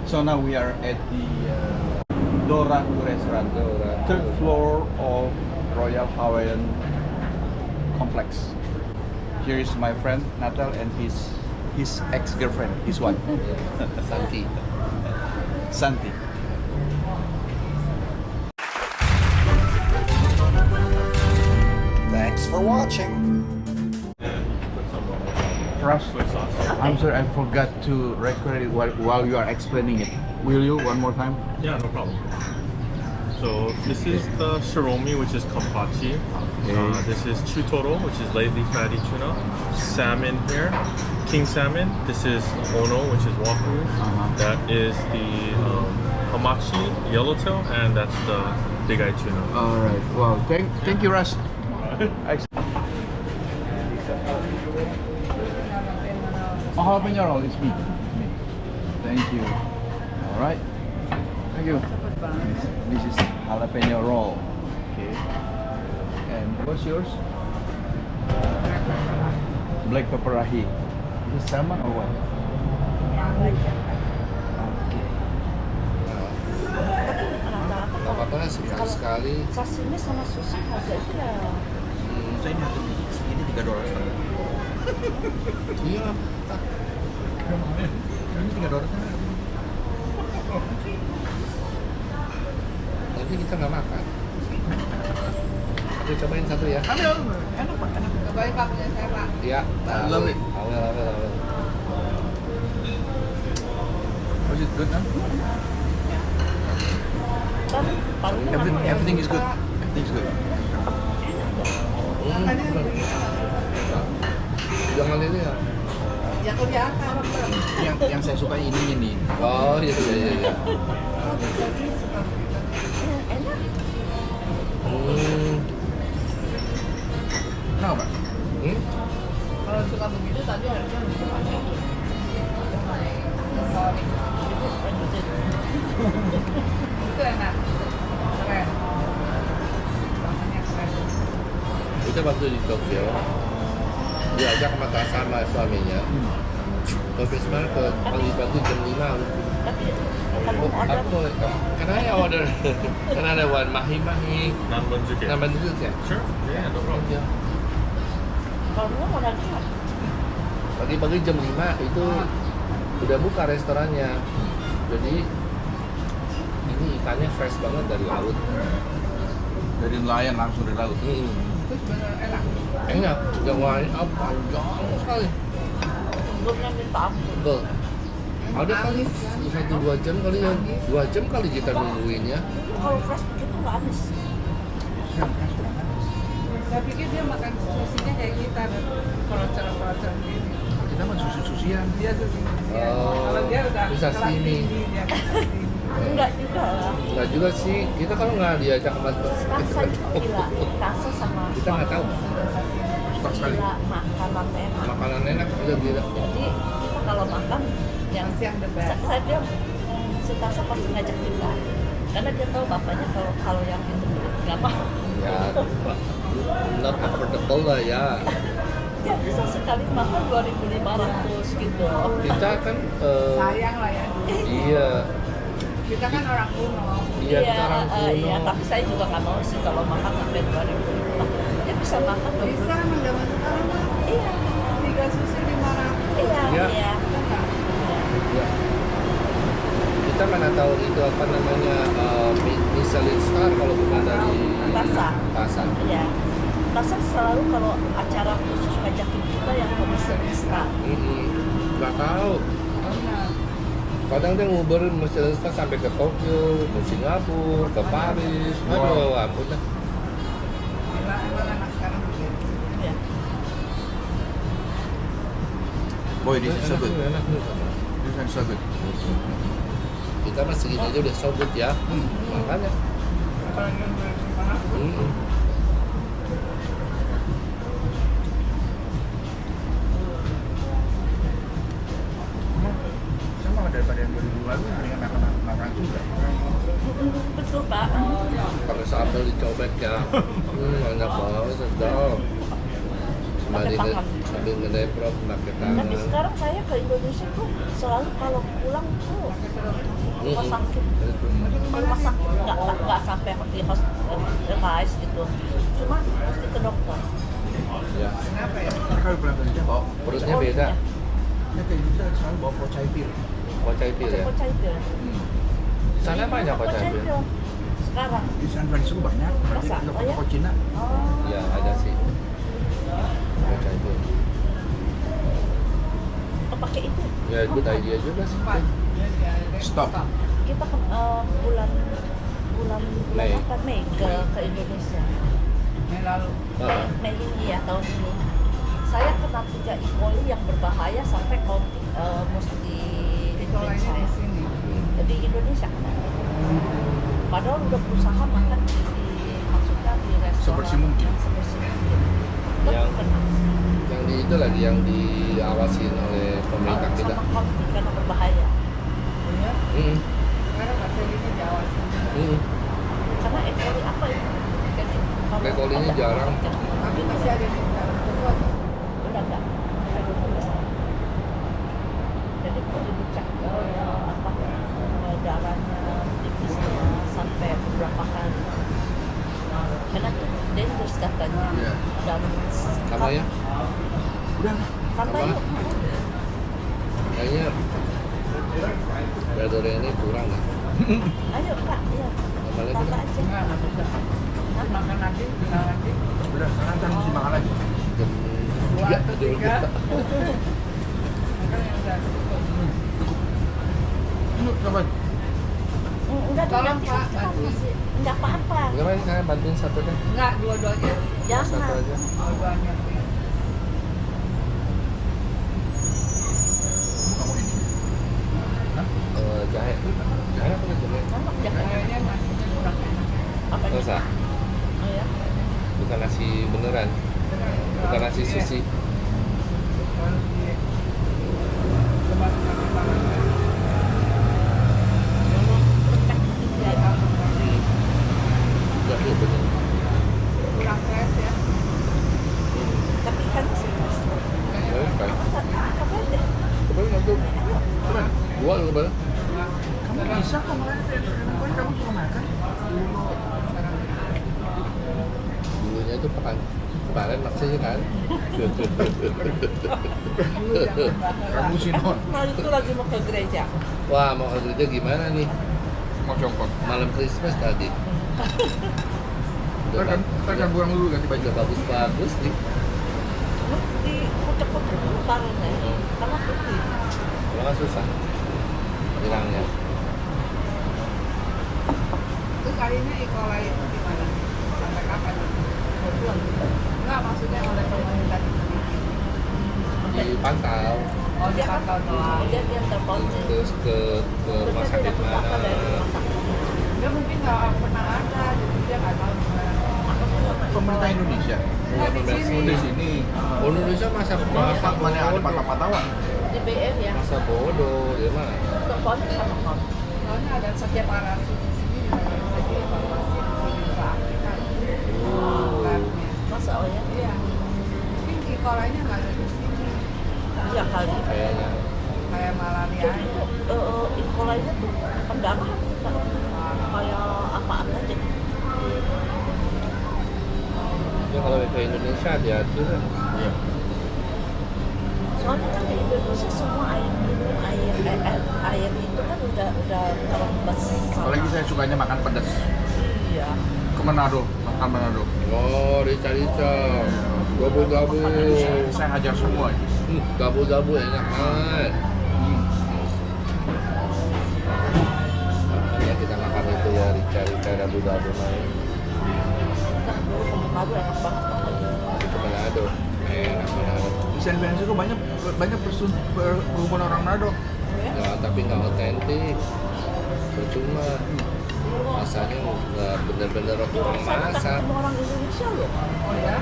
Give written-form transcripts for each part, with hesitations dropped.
So now we are at the Doraku restaurant, third floor of Royal Hawaiian Complex. Here is my friend Natal and his ex-girlfriend, his wife, Santi. Santi. Thanks for watching. Rush, I'm sorry I forgot to record it while you are explaining it. Will you one more time? Yeah, no problem. So this is the shiromi, which is kampachi. This is chutoro, which is lightly fatty tuna. Salmon here, king salmon. This is ono, which is wahoo. That is the hamachi, yellowtail, and that's the big eye tuna. All right. Wow. Thank you, Rush. Oh, jalapeno roll is me. Thank you. All right. Thank you. This is jalapeno roll. Okay. And what's yours? Black pepper ahi. Is it salmon or what? Okay. Apa-apa sekali-sekali. Sashimi sama sushi harganya Saya ini $3 setengah. Iya. Ini $3 setengah. Tapi kita nggak makan. Oke, cobain satu ya. Ambil, enak pak, enak. Cobain Pak punya saya Pak. Iya. Love it. Awal. Was it good, huh? Paling Everything is good. Everything is good. Jangan ini ya. ya kelihatan. Yang saya suka ininya nih. Oh iya. Enak. Kenapa pak? Kalau suka begitu tadi harusnya lebih banyak. Sorry. Itu enak. Keren. Bahannya keren. Kita waktu di Tokyo diajak sama suaminya. Tokyo sebenarnya ke pagi-pagi jam 5. Can I order? Can I have one mahi-mahi? Nanbanjuke. Nanbanjuke ya? Sure. Yeah, no problem. Iya. Kalau lu mau lagi nggak? Pagi-pagi jam 5 itu udah buka restorannya. Jadi ini ikannya fresh banget dari laut. Dari nelayan langsung dari laut. Terus bener enak. Enak, yang lain panjang sekali. Belumnya minta ampun. Betul. Ada kali 1-2 jam kali ya, 2 jam kali kita nungguinnya. Kalau fresh begitu nggak habis. Saya pikir dia makan susinya kayak kita, kerocor-kerocor gini. Kita mah susi-susian. Dia susi-susian. Oh, Kalau dia udah bisa kelas sini. tinggi, dia kelas tinggi. Enggak juga lah. Enggak juga sih, kita kalau nggak diajak ke tempat Tasa itu gila. Tasa sama kita nggak tahu. Suka sekali. gila makanan enak. Makanan enak udah gila. Jadi kita kalau makan yang Yang the best. saya bilang si Tasa pasti ngajak kita. Karena dia tahu bapaknya kalau yang itu nggak mau. Ya, not affordable lah ya. Dia bisa sekali makan 2.500 gitu. Kita kan Sayang lah ya. iya, Kita kan orang kuno. iya kita orang kuno. Iya, tapi saya juga nggak mau sih kalau makan sampai 2.500. Dia bisa makan 20. Bisa emang zaman sekarang mah Iya, 3 susi 500. iya, Iya. iya. Ya. Kita mana tahu itu apa namanya Michelin Star kalau bukan dari Tasa. Tasa. Iya. Tasa selalu kalau acara khusus ngajakin kita yang Michelin Star. Nggak tahu. Kadang dia nguber Michelin Star sampai ke Tokyo, ke Singapura, ke Paris. Aduh, ampun dah. Gila, emang anak sekarang begitu. Iya. Boy, this is so good. Enak, enak. This is so good. Kita mah segini aja udah so good ya. Makanya. Apalagi yang 2.500. Sama daripada yang 2000 lalu, mendingan makan juga. Betul Pak. Pakai sambal dicobek ya. Enak banget, sedap. Sambil ngedeprok pakai tangan. Tapi sekarang saya ke Indonesia tuh selalu kalau pulang tuh rumah sakit. Rumah sakit nggak sampai di hospital gitu. Cuma mesti ke dokter. Ya. Mereka bilang kerja bawa Perutnya beda. ya kayak gitu selalu bawa procaipir. Kocaipil ya. Kocaipil. Sana banyak kocaipil. Sekarang. Di San Francisco banyak, berarti Masa? di Oh, ya? toko Cina. Oh. Ya ada sih. Kocaipil. Pakai itu. Ya good idea juga sih. Stop. Kita ke bulan Mei. apa Mei ke Indonesia. Mei lalu. Mei ini ya tahun ini. Saya kena 3 E. coli yang berbahaya sampai mesti Itu lainnya saya. di sini. Jadi Indonesia kena. Padahal udah berusaha makan maksudnya di restoran Sebersih mungkin. yang sebersih mungkin. Tetap Yang- kena. Yang di itu lagi yang diawasin oleh pemerintah kita. Sama kopi karena berbahaya. Ya. Hmm. Sekarang bakterinya diawasin. Hmm. Karena E. coli apa itu? Jadi, kalau E. coli-nya ada- jarang. Tapi masih ada di dalam tubuh. Udah enggak. Jadi perlu dicek darahnya, tipisnya sampai beberapa kali. Karena itu dangerous katanya. Iya. Dan Apa ya? Udah. tambah Apa? yuk. Kayaknya berat ini kurang ya. Ayo kak, iya. Tambah lagi. Tambah aja. Nggak bisa. Makan lagi, bilang lagi. Udah, sekarang kan mesti makan lagi. Jam 2 atau 3. tiga. Makan yang udah cukup. Yuk, coba. Enggak Tolong, nanti Pak, kan bantu. masih enggak apa-apa. Gimana saya bantuin satu deh? Enggak, dua-duanya. Satu Jangan. aja. Dua-duanya. Kamu ini. Jahe. Jahe apa jahe? Enak jangan. Kayaknya nasinya kurang enak. Apa Nggak nih? usah. Oh ya. Bukan nasi beneran. Bukan nasi sushi. Jahe bener. Kurang fresh ya. Tapi ikannya sih fresh. Jahe kan? Apa deh? Coba satu. Coba. Dua lu coba. Kamu bisa kok makan. Kan kamu suka makan. Dulunya itu kemarin maksudnya kan. Kamu sih non. Nah itu lagi mau ke gereja. Wah mau ke gereja gimana nih? Mau congkok. Malam Christmas tadi. Udah, Kan buang dulu ganti baju. udah bagus-bagus nih. Lu di kucek-kucek dulu taruhnya. Karena putih. Kalau nggak susah. Hilangnya. Terus kalinya E. coli itu gimana? Sampai kapan? Bulan. Enggak, maksudnya oleh pemerintah Dipantau. Oh, dipantau doang. Dia telepon Terus ke rumah sakit mana? dari rumah sakit. Dia mungkin nggak pernah ada, jadi dia nggak tahu gimana. Pemerintah Indonesia. Iya, di sini. Di sini. Oh, Indonesia masa Mana ada bodoh. patah-patahan. Di BR ya. Masa bodoh, dia mah. Teleponnya sama kon. Soalnya ada setiap arah di sini juga bisa dievaluasi di Afrika. Oh. Masa oh ya? Iya. Mungkin E. coli-nya nggak ada di sini. Iya kali. Kayaknya. Kayak malaria. Jadi inkolainya tuh pendarahan kita. Kayak apaan aja. Ya kalau ke Indonesia hati-hati lah. Iya. Soalnya kan di Indonesia semua air minum, air itu kan udah terlembas. Apalagi saya sukanya makan pedas. Iya. Ke Manado, makan Manado. Oh, rica-rica. Gabu-gabu. Saya hajar semua. Gabu-gabu enak banget. Ya kita makan itu ya rica-rica gabu-gabu main. Kan dulu ke Manado enak banget. Itu Manado. Enak Manado. Di San Francisco banyak perhubungan orang Manado. Ya, tapi nggak otentik. Percuma. Masanya nggak bener-bener roti orang Saya masak. ketemu orang Indonesia loh. Oh ya?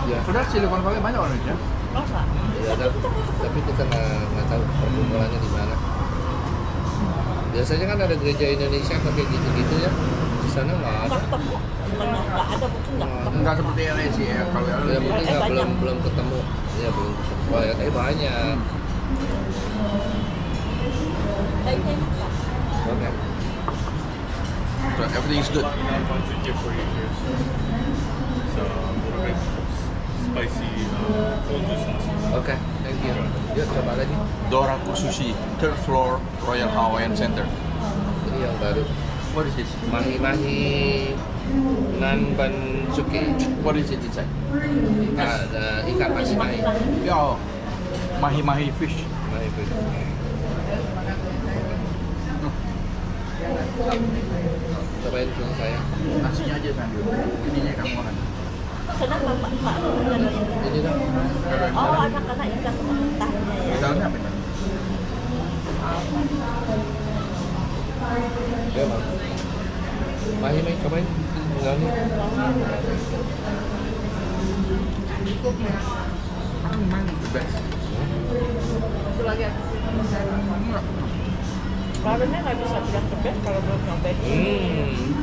Ya, Padahal Silicon Valley banyak orang Indonesia. Masa? ya tapi kita nggak tahu perkumpulannya di mana. Biasanya kan ada gereja Indonesia pakai gitu-gitu ya. Di sana nggak ada. Nggak ketemu. Bukannya nggak ada, mungkin nggak ketemu. Enggak seperti LA sih ya. Kalau LA Ya mungkin nggak banyak. belum ketemu. Ya belum ketemu. Banyak. Banyak. Kayaknya Okay. So everything is good. For you here. So, we'll make spicy ponzu sauce. Okay, thank you. Yuk, coba lagi. Doraku Sushi, third floor, Royal Hawaiian Center. Ini yang baru. What is this? Mahi-mahi Nanban Suki. What is it inside? Ada ikan mahi-mahi. Yeah, mahi-mahi fish. Mahi fish. Cobain dulu saya. Nasinya aja kan, ininya kamu makan. Kenapa Pak? Ini dong. Oh, anak-anak ikan mentahnya ya. Misalnya apa ini? Ya, Bang. Mahi-mahi cobain. Enggak nih. The best. Itu lagi aku Barunya nggak bisa bilang the best kalau belum nyobain.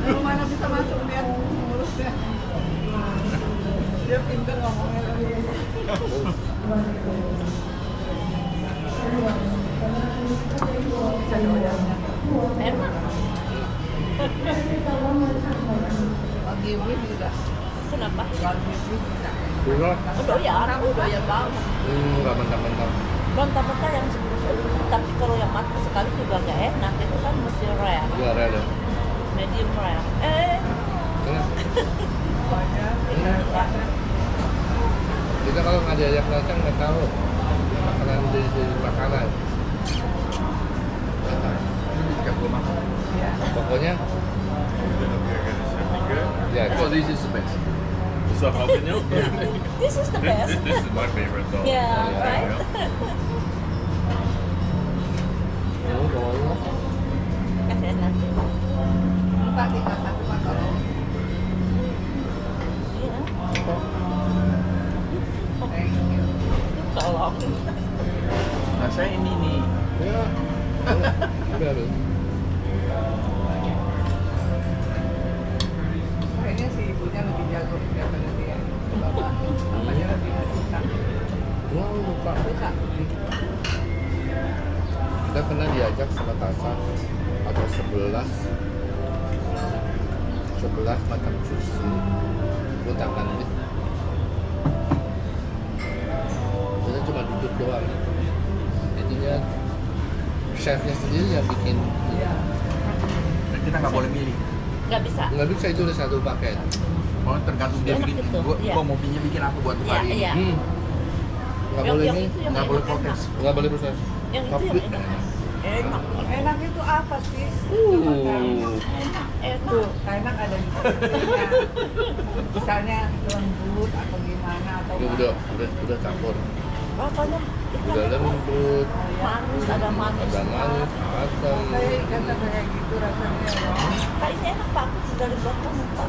Kalau mana bisa masuk dia mulutnya. Dia pintar ngomongnya. Bisa doyannya. Enak. Lagi wih juga. Kenapa? Lagi wih juga. Dulu. Oh doyan banget. Enggak mentah-mentah. Mentah-mentah yang tapi kalau yang matang sekali juga nggak enak. Itu kan mesti rare, Iya, rare. medium rare. Enak. Banyak. Enak. Kita kalau nggak diajak datang nggak tahu makanan dari makanan. Nggak tahu. Ini kayak gue makan. Ya. Pokoknya Then up here, guys. Should be good. ya So this is the best. So, jalapeno? This is the best. This is my favorite though. Yeah, right. ini bawahnya Kasih nanti. Entah tinggal satu makanan. Iya. Thank you. Tolong. Nah saya ini nih. ya baru Kayaknya si ibunya lebih jago daripada dia. Bapak, bapaknya lebih suka. wah lupa Suka. kita pernah diajak sama Tasa ada 11 macam sushi letakkan gitu kita cuma duduk doang intinya chefnya sendiri yang bikin Iya. Dan kita nggak boleh milih. Nggak bisa. nggak bisa itu udah satu paket Oh tergantung dia Enak bikin. gitu, iya. Gua mau bikin apa buat Iya, hari ini. iya. nggak Yang- boleh yang nih itu yang Nggak boleh enak. protes. nggak boleh proses Yang itu tapi yang enak. Enak. Enak itu apa sih? Enak. Tuh, enak ada di sini. Misalnya lembut atau gimana atau itu udah campur Rasanya ikan udah itu lembut manis, ada manis. ada manis asam kayak ikan kayak gitu rasanya. Kayaknya enak Pak, aku sudah dibuat kamu Pak.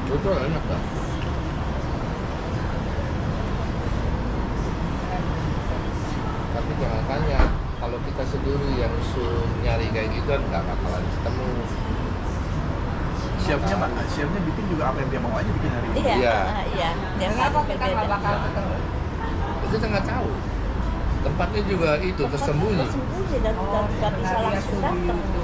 betul enak lah tapi jangan tanya kalau kita sendiri yang nyari kayak gitu nggak bakalan ketemu Chefnya bikin juga apa yang dia mau aja bikin hari ini. Iya, Iya. Iya. Tiap Kenapa hari kita nggak berbeda. bakal ketemu? kita nggak tahu tempatnya juga itu tersembunyi Tersembunyi dan nggak bisa karena dia langsung studi datang. itu.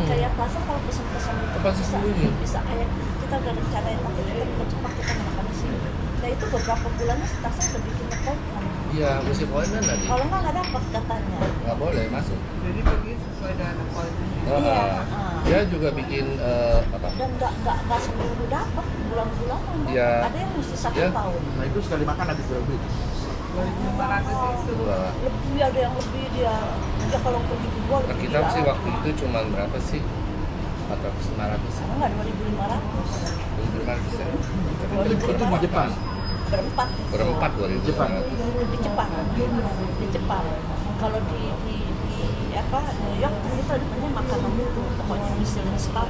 Kayak plaza kalau pesan-pesan itu Tempat bisa, tersembunyi. bisa kayak kita udah rencanain oke kita ke Jepang kita mau makan di sini. Nah itu beberapa bulannya Stasa udah bikin appointment. iya mesti appointment nanti Kalau nggak dapat katanya. nggak boleh masuk Jadi pergi sesuai dengan appointment. Iya, dia juga bikin apa Dan nggak seminggu dapat bulan-bulanan. Iya. Ada yang mesti 1 Iya. tahun. Nah itu sekali makan habis berapa duit? 2.500 itu. Wah. Lebih ada yang lebih dia kalau pergi ke gua Nah, lebih kita sih dia. waktu itu cuma berapa sih 400-500 Enggak 2.500. 2.500 ya Itu di Jepang. Berempat. berempat 2.500 Jepang. Di Jepang. Di Jepang. Kalau di apa New York kan kita depannya makanan itu pokoknya Michelin star,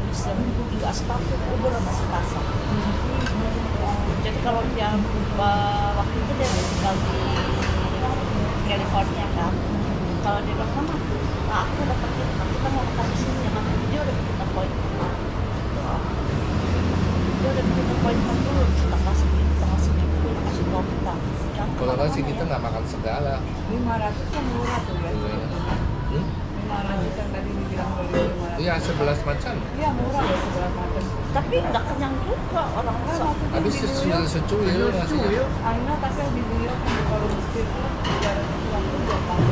Michelin 3 star itu udah masih pasar. Jadi kalau dia waktu itu dia tinggal di California kan, kalau dia bilang mama, nah aku udah dapat itu, nanti kita mau makan di sini ya mama, dia udah bikin appointment. Dia udah bikin appointment dulu, tanggal segitu, dia kasih tahu kita. Jangan kalau nggak sih kemana-mana kita ya. nggak makan segala 500 kan murah tuh ya. Hmm? 500 yang tadi di bilang 2.500. Iya, 11 macam. Iya murah loh 11 macam. Tapi nggak kenyang juga orang Kan sok. waktu itu Habis di New York, secuil ngasihnya. Aina tapi di New York kan kalau mesti itu 300 buat tahu.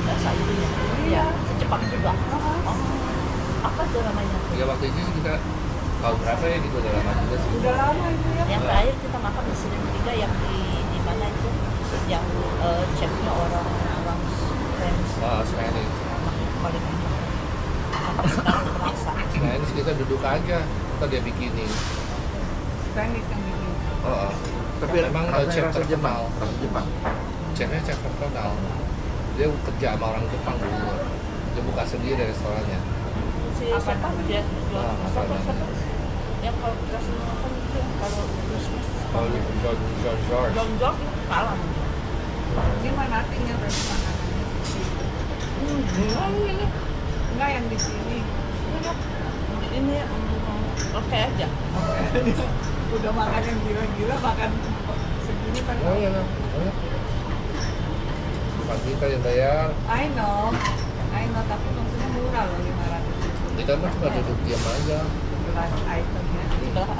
Biasa itu ya. Iya. Secepat juga. Heeh. Oh, apa tuh namanya? Ya waktu itu kita tahu berapa ya gitu udah lama juga sih. Udah lama itu ya. Yang terakhir kita makan di Senin 3 yang di mana itu? Yang chefnya orang French. Oh, Spanish. Paling enak. Sampai sekarang terasa. Spanish kita duduk aja, kita dia bikinin. Spanish yang bikin. Oh, Tapi memang rasanya chef rasa Jepang. terkenal. Rasa Jepang. Chefnya chef terkenal. Dia kerja sama orang Jepang dulu. Dia buka sendiri restorannya. Si siapa dia jual Ah, siapa masalah. siapa? Yang kalau kita semua makan itu yang kalau Christmas. Kalau George. John George kalah. Ini mana artinya berarti makanannya? Ini Enggak yang di sini. ini oke aja. Udah makan yang gila-gila makan segini kan. Oh iya, oh iya. Bukan kita yang bayar. I know, tapi maksudnya murah loh 500. Kita mah cuma duduk diam aja. Belas itemnya. Di belah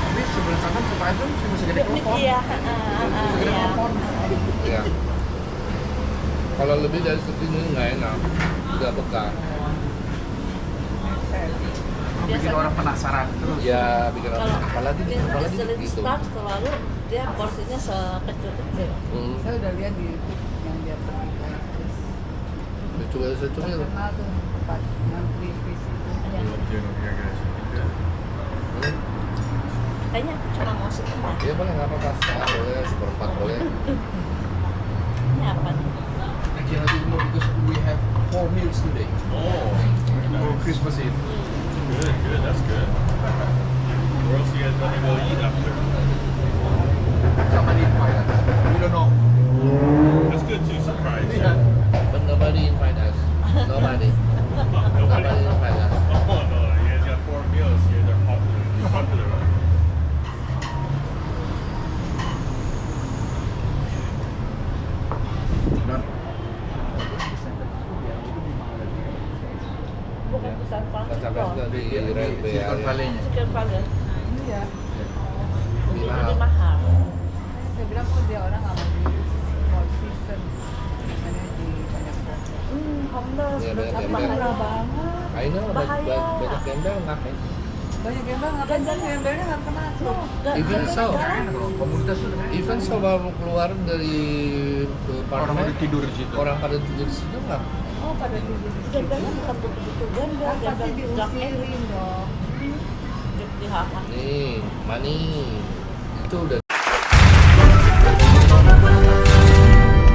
Tapi sebelah sana suka itu cuma segede telepon. iya, Segede iya. telepon. Ya. Kalau lebih dari segini nggak enak. Udah bekal. Bikin orang penasaran terus. Ya bikin Kalau orang apalagi Michelin gitu. Star selalu dia porsinya sekecil-kecil. Saya udah lihat di YouTube yang dia pergi ke Inggris. Secuil. Terkenal tuh tempat ngantri di situ. Iya. What I'm doing over here, guys. Kayaknya cuma mau setengah. Ya boleh nggak apa-apa, setengah boleh, seperempat boleh. Ini apa nih? Actually, I didn't know because we have 4 meals today. Oh, For Christmas Eve. good. That's good. Where else you guys gonna go eat after? Somebody invite us. We don't know. That's good too. Surprise. Yeah. But nobody invite us. Nobody invite us. Oh no, you guys got 4 meals. You guys are popular. You're popular, right? Don. Bukan besar Kan Francisco. sampai di Railway Silicon area. Valley-nya. Chicken Valley. Iya. Jadi Mahal. lebih mahal. Saya bilang kok dia orang nggak mau di Four Season. Makanya di banyak kota. Homeless. Iya, udah banyak bahaya. Murah banget. I know, Bahaya. banyak gembel ngapain? Banyak gembel ngapain kan gembelnya nggak kena tuh. Even so. Komunitas itu kan. Even so baru keluar dari Orang apartemen, udah tidur di situ. orang pada tidur di situ nggak? Oh pada tidur di situ. Gembelnya bukan betul-betul gembel. Kan pasti Gembel gang diusirin dong. di hak. Nih, money itu udah.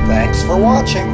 Thanks for watching.